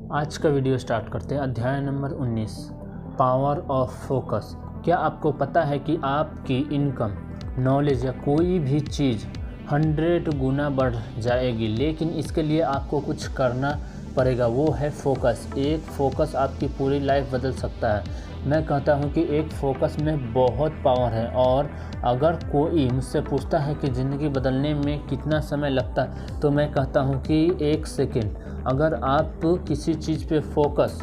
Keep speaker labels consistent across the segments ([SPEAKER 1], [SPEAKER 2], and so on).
[SPEAKER 1] आज का video start करते हैं। अध्याय नंबर 19, पावर ऑफ फोकस। क्या आपको पता है कि आपकी इनकम, नॉलेज या कोई भी चीज़ 100 गुना बढ़ जाएगी, लेकिन इसके लिए आपको कुछ करना पड़ेगा। वो है फोकस। एक फोकस आपकी पूरी लाइफ बदल सकता है। मैं कहता हूँ कि एक फोकस में बहुत पावर है, और अगर कोई मुझसे पूछता है कि ज़िंदगी बदलने में कितना समय लगता है, तो मैं कहता हूँ कि 1 सेकेंड। अगर आप किसी चीज़ पे फोकस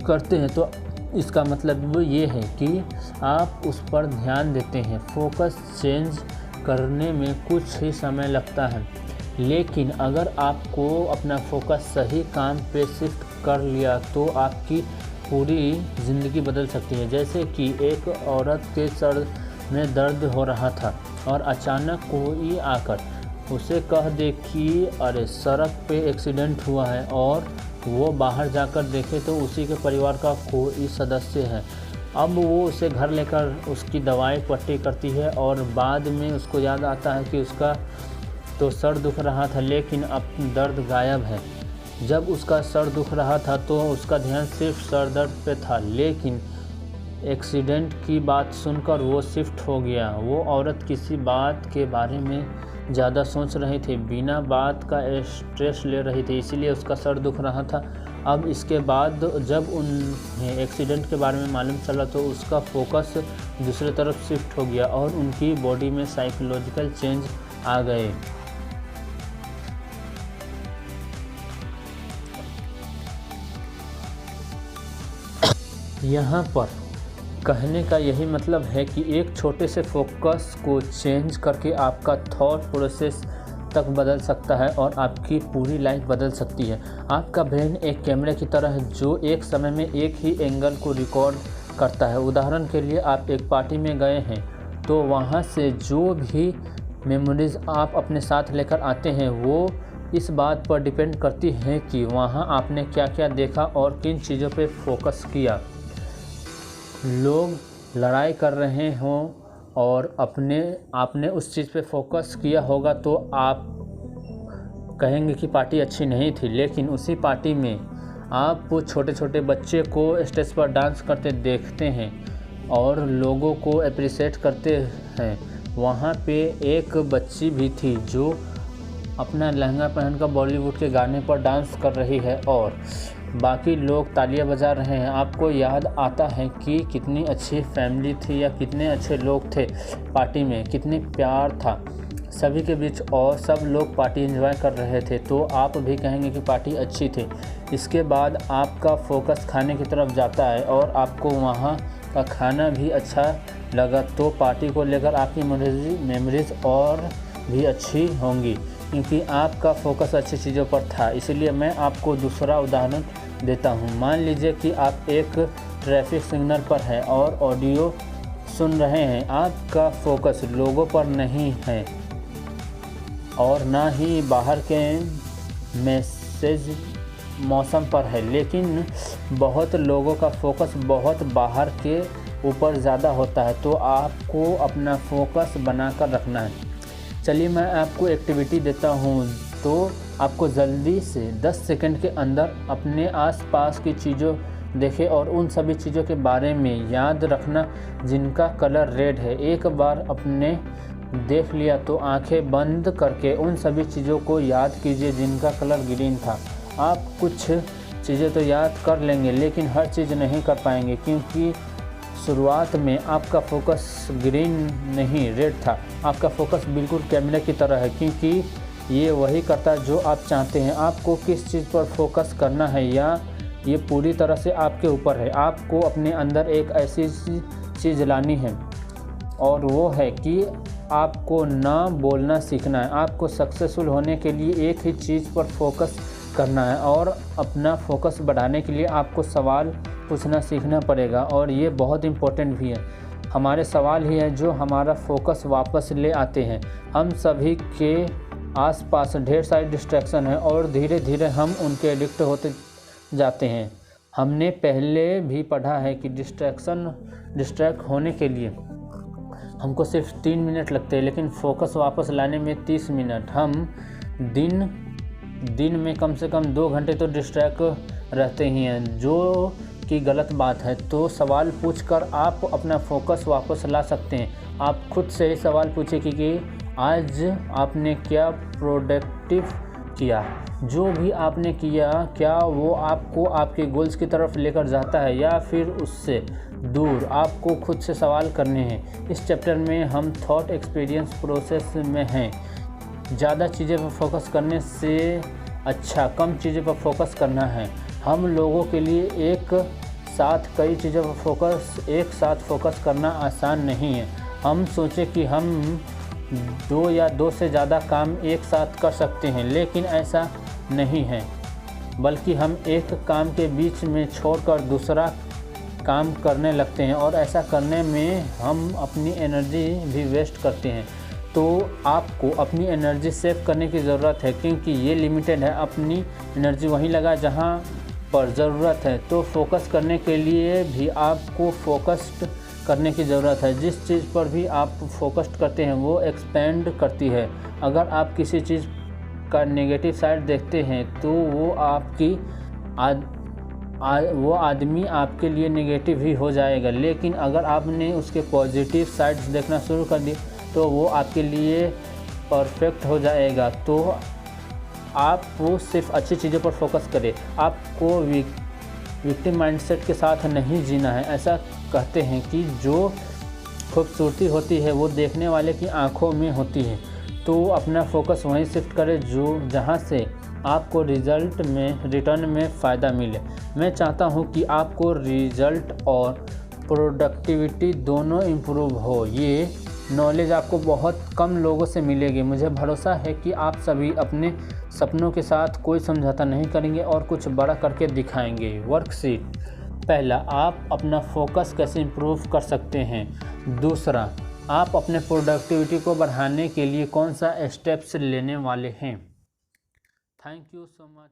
[SPEAKER 1] करते हैं तो इसका मतलब ये है कि आप उस पर ध्यान देते हैं। फोकस चेंज करने में कुछ ही समय लगता है, लेकिन अगर आपको अपना फोकस सही काम पे शिफ्ट कर लिया तो आपकी पूरी ज़िंदगी बदल सकती है। जैसे कि एक औरत के सर में दर्द हो रहा था और अचानक कोई आकर उसे कह दे कि अरे सड़क पे एक्सीडेंट हुआ है, और वो बाहर जाकर देखे तो उसी के परिवार का कोई सदस्य है। अब वो उसे घर लेकर उसकी दवाई पट्टी करती है, और बाद में उसको याद आता है कि उसका तो सर दुख रहा था, लेकिन अब दर्द गायब है। जब उसका सर दुख रहा था तो उसका ध्यान सिर्फ सर दर्द पे था, लेकिन एक्सीडेंट की बात सुनकर वो शिफ्ट हो गया। वो औरत किसी बात के बारे में ज़्यादा सोच रही थी, बिना बात का स्ट्रेस ले रही थी, इसीलिए उसका सर दुख रहा था। अब इसके बाद जब उन्हें एक्सीडेंट के बारे में मालूम चला तो उसका फोकस दूसरी तरफ शिफ्ट हो गया और उनकी बॉडी में साइकोलॉजिकल चेंज आ गए। यहाँ पर कहने का यही मतलब है कि एक छोटे से फोकस को चेंज करके आपका थॉट प्रोसेस तक बदल सकता है और आपकी पूरी लाइफ बदल सकती है। आपका ब्रेन एक कैमरे की तरह है जो एक समय में एक ही एंगल को रिकॉर्ड करता है। उदाहरण के लिए, आप एक पार्टी में गए हैं तो वहाँ से जो भी मेमोरीज आप अपने साथ लेकर आते हैं वो इस बात पर डिपेंड करती हैं कि वहाँ आपने क्या क्या देखा और किन चीज़ों पर फोकस किया। लोग लड़ाई कर रहे हों और आपने उस चीज़ पे फोकस किया होगा तो आप कहेंगे कि पार्टी अच्छी नहीं थी, लेकिन उसी पार्टी में आप छोटे छोटे बच्चे को स्टेज पर डांस करते देखते हैं और लोगों को अप्रिशिएट करते हैं। वहाँ पे एक बच्ची भी थी जो अपना लहंगा पहनकर बॉलीवुड के गाने पर डांस कर रही है और बाकी लोग तालियां बजा रहे हैं। आपको याद आता है कि कितनी अच्छी फैमिली थी या कितने अच्छे लोग थे पार्टी में, कितनी प्यार था सभी के बीच और सब लोग पार्टी एंजॉय कर रहे थे, तो आप भी कहेंगे कि पार्टी अच्छी थी। इसके बाद आपका फोकस खाने की तरफ जाता है और आपको वहाँ का खाना भी अच्छा लगा, तो पार्टी को लेकर आपकी मेमोरीज और भी अच्छी होंगी क्योंकि आपका फोकस अच्छी चीज़ों पर था। इसलिए मैं आपको दूसरा उदाहरण देता हूँ। मान लीजिए कि आप एक ट्रैफिक सिग्नल पर हैं और ऑडियो सुन रहे हैं। आपका फोकस लोगों पर नहीं है और ना ही बाहर के मैसेज मौसम पर है, लेकिन बहुत लोगों का फोकस बहुत बाहर के ऊपर ज़्यादा होता है, तो आपको अपना फोकस बनाकर रखना है। चलिए मैं आपको एक्टिविटी देता हूँ, तो आपको जल्दी से 10 सेकंड के अंदर अपने आसपास की चीज़ों देखें और उन सभी चीज़ों के बारे में याद रखना जिनका कलर रेड है। एक बार अपने देख लिया तो आंखें बंद करके उन सभी चीज़ों को याद कीजिए जिनका कलर ग्रीन था। आप कुछ चीज़ें तो याद कर लेंगे, लेकिन हर चीज़ नहीं कर पाएंगे क्योंकि शुरुआत में आपका फोकस ग्रीन नहीं रेड था। आपका फोकस बिल्कुल कैमरे की तरह है क्योंकि ये वही करता है जो आप चाहते हैं। आपको किस चीज़ पर फोकस करना है या ये पूरी तरह से आपके ऊपर है। आपको अपने अंदर एक ऐसी चीज़ लानी है और वो है कि आपको ना बोलना सीखना है। आपको सक्सेसफुल होने के लिए एक ही चीज़ पर फोकस करना है और अपना फोकस बढ़ाने के लिए आपको सवाल पूछना सीखना पड़ेगा, और ये बहुत इम्पोर्टेंट भी है। हमारे सवाल ही है जो हमारा फोकस वापस ले आते हैं। हम सभी के आसपास ढेर सारी डिस्ट्रैक्शन है और धीरे धीरे हम उनके एडिक्ट होते जाते हैं। हमने पहले भी पढ़ा है कि डिस्ट्रैक्ट होने के लिए हमको सिर्फ 3 मिनट लगते हैं, लेकिन फोकस वापस लाने में 30 मिनट। हम दिन दिन में कम से कम 2 घंटे तो डिस्ट्रैक्ट रहते ही हैं, जो कि गलत बात है। तो सवाल पूछकर आप अपना फोकस वापस ला सकते हैं। आप खुद से ही सवाल पूछिए कि आज आपने क्या प्रोडक्टिव किया, जो भी आपने किया क्या वो आपको आपके गोल्स की तरफ लेकर जाता है या फिर उससे दूर। आपको खुद से सवाल करने हैं। इस चैप्टर में हम थॉट एक्सपीरियंस प्रोसेस में हैं। ज़्यादा चीज़ें पर फोकस करने से अच्छा कम चीज़ें पर फोकस करना है। हम लोगों के लिए एक साथ कई चीज़ों पर एक साथ फोकस करना आसान नहीं है। हम सोचें कि हम 2 या 2 से ज़्यादा काम एक साथ कर सकते हैं, लेकिन ऐसा नहीं है, बल्कि हम एक काम के बीच में छोड़कर दूसरा काम करने लगते हैं और ऐसा करने में हम अपनी एनर्जी भी वेस्ट करते हैं। तो आपको अपनी एनर्जी सेव करने की ज़रूरत है, क्योंकि ये लिमिटेड है। अपनी एनर्जी वहीं लगा जहाँ पर ज़रूरत है। तो फोकस करने के लिए भी आपको फोकस्ड करने की ज़रूरत है। जिस चीज़ पर भी आप फोकस्ड करते हैं वो एक्सपेंड करती है। अगर आप किसी चीज़ का नेगेटिव साइड देखते हैं तो वो आदमी आपके लिए नेगेटिव ही हो जाएगा, लेकिन अगर आपने उसके पॉजिटिव साइड्स देखना शुरू कर दी तो वो आपके लिए परफेक्ट हो जाएगा। तो आप वो सिर्फ अच्छी चीज़ों पर फोकस करें। आपको विक्टिम माइंडसेट के साथ नहीं जीना है। ऐसा कहते हैं कि जो खूबसूरती होती है वो देखने वाले की आंखों में होती है। तो अपना फोकस वहीं शिफ्ट करें जहाँ से आपको रिटर्न में फ़ायदा मिले। मैं चाहता हूँ कि आपको रिजल्ट और प्रोडक्टिविटी दोनों इम्प्रूव हो। ये नॉलेज आपको बहुत कम लोगों से मिलेगी। मुझे भरोसा है कि आप सभी अपने सपनों के साथ कोई समझौता नहीं करेंगे और कुछ बड़ा करके दिखाएंगे। वर्कशीट पहला, आप अपना फोकस कैसे इम्प्रूव कर सकते हैं। दूसरा, आप अपने प्रोडक्टिविटी को बढ़ाने के लिए कौन सा स्टेप्स लेने वाले हैं। Thank you so much.